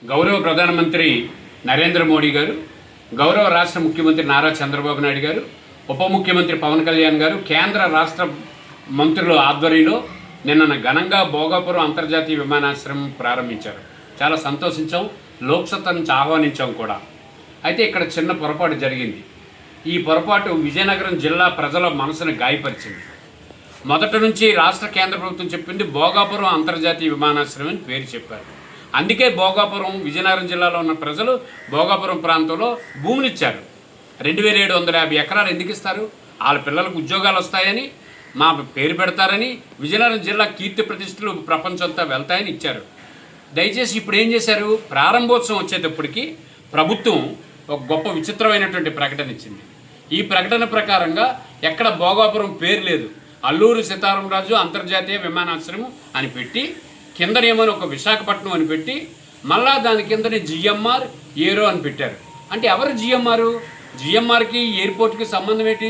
గౌరవ ప్రధానమంత్రి నరేంద్ర మోడీ గారు, గౌరవ రాష్ట్ర ముఖ్యమంత్రి నారా చంద్రబాబు నాయుడు గారు, ఉప ముఖ్యమంత్రి పవన్ కళ్యాణ్ గారు, కేంద్ర రాష్ట్ర మంత్రుల ఆధ్వర్యంలో నిన్న ఘనంగా భోగాపురం అంతర్జాతీయ విమానాశ్రయం ప్రారంభించారు. చాలా సంతోషించాం, లోక్సత్తా నుంచి ఆహ్వానించాం కూడా. అయితే ఇక్కడ చిన్న పొరపాటు జరిగింది. ఈ పొరపాటు విజయనగరం జిల్లా ప్రజల మనసును గాయపరిచింది. మొదటి నుంచి రాష్ట్ర కేంద్ర ప్రభుత్వం చెప్పింది భోగాపురం అంతర్జాతీయ విమానాశ్రయం అని పేరు చెప్పారు. అందుకే భోగాపురం విజయనగరం జిల్లాలో ఉన్న ప్రజలు భోగాపురం ప్రాంతంలో భూమినిచ్చారు. 2750 ఎకరాలు ఎందుకు ఇస్తారు? వాళ్ళ పిల్లలకు ఉద్యోగాలు వస్తాయని, మా పేరు పెడతారని, విజయనగరం జిల్లా కీర్తి ప్రతిష్టలు ప్రపంచంతా వెళ్తాయని ఇచ్చారు. దయచేసి ఇప్పుడు ఏం చేశారు? ప్రారంభోత్సవం వచ్చేటప్పటికి ప్రభుత్వం ఒక గొప్ప విచిత్రమైనటువంటి ప్రకటన ఇచ్చింది. ఈ ప్రకటన ప్రకారంగా ఎక్కడ భోగాపురం పేరు లేదు, అల్లూరి సీతారామరాజు అంతర్జాతీయ విమానాశ్రయం అని పెట్టి, కిందనేమో ఒక విశాఖపట్నం అని పెట్టి, మళ్ళా దాని కిందనే జిఎంఆర్ ఏరో అని పెట్టారు. అంటే ఎవరు జిఎంఆర్? జిఎంఆర్కి ఎయిర్పోర్ట్కి సంబంధం ఏంటి?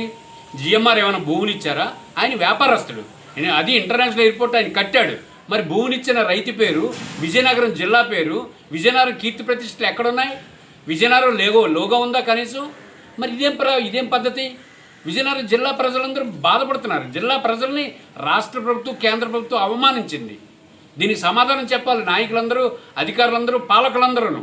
జిఎంఆర్ ఏమైనా భూములు ఇచ్చారా? ఆయన వ్యాపారస్తుడు, అది ఇంటర్నేషనల్ ఎయిర్పోర్ట్ ఆయన కట్టాడు. మరి భూమినిచ్చిన రైతు పేరు, విజయనగరం జిల్లా పేరు, విజయనగరం కీర్తి ప్రతిష్టలు ఎక్కడున్నాయి? విజయనగరం లోగో ఉందా కనీసం? మరి ఇదేం పద్ధతి? విజయనగరం జిల్లా ప్రజలందరూ బాధపడుతున్నారు. జిల్లా ప్రజల్ని రాష్ట్ర ప్రభుత్వం, కేంద్ర ప్రభుత్వం అవమానించింది. దీనికి సమాధానం చెప్పాలి నాయకులందరూ, అధికారులందరూ, పాలకులందరూ.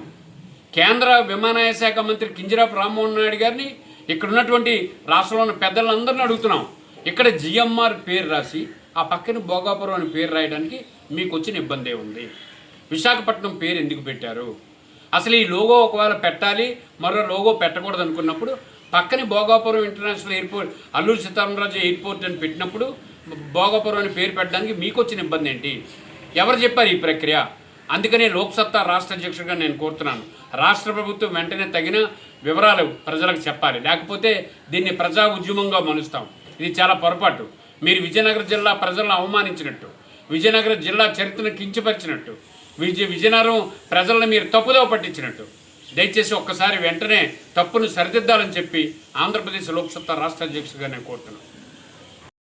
కేంద్ర విమానయాన శాఖ మంత్రి కింజరాపు రామ్మోహన్ నాయుడు గారిని, ఇక్కడ ఉన్నటువంటి రాష్ట్రంలో ఉన్న పెద్దలందరినీ అడుగుతున్నాం. ఇక్కడ జిఎంఆర్ పేరు రాసి ఆ పక్కన భోగాపురం అని పేరు రాయడానికి మీకు వచ్చిన ఇబ్బంది ఉంది? విశాఖపట్నం పేరు ఎందుకు పెట్టారు? అసలు ఈ లోగో ఒకవేళ పెట్టాలి, మరో లోగో పెట్టకూడదు అనుకున్నప్పుడు పక్కనే Bhogapuram international airport, Alluri Sitaramaraju airport అని పెట్టినప్పుడు భోగాపురం అని పేరు పెట్టడానికి మీకు వచ్చిన ఇబ్బంది ఏంటి? ఎవరు చెప్పారు ఈ ప్రక్రియ? అందుకనే లోక్సత్తా రాష్ట్ర అధ్యక్షుడిగా నేను కోరుతున్నాను, రాష్ట్ర ప్రభుత్వం వెంటనే తగిన వివరాలు ప్రజలకు చెప్పాలి. లేకపోతే దీన్ని ప్రజా ఉద్యమంగా మలుస్తాం. ఇది చాలా పొరపాటు. మీరు విజయనగరం జిల్లా ప్రజలను అవమానించినట్టు, విజయనగరం జిల్లా చరిత్రను కించపరిచినట్టు, విజయనగరం ప్రజలను మీరు తప్పుదోవ పట్టించినట్టు. దయచేసి ఒక్కసారి వెంటనే తప్పును సరిదిద్దాలని చెప్పి ఆంధ్రప్రదేశ్ లోక్సత్తా రాష్ట్ర అధ్యక్షుడిగా నేను కోరుతున్నాను.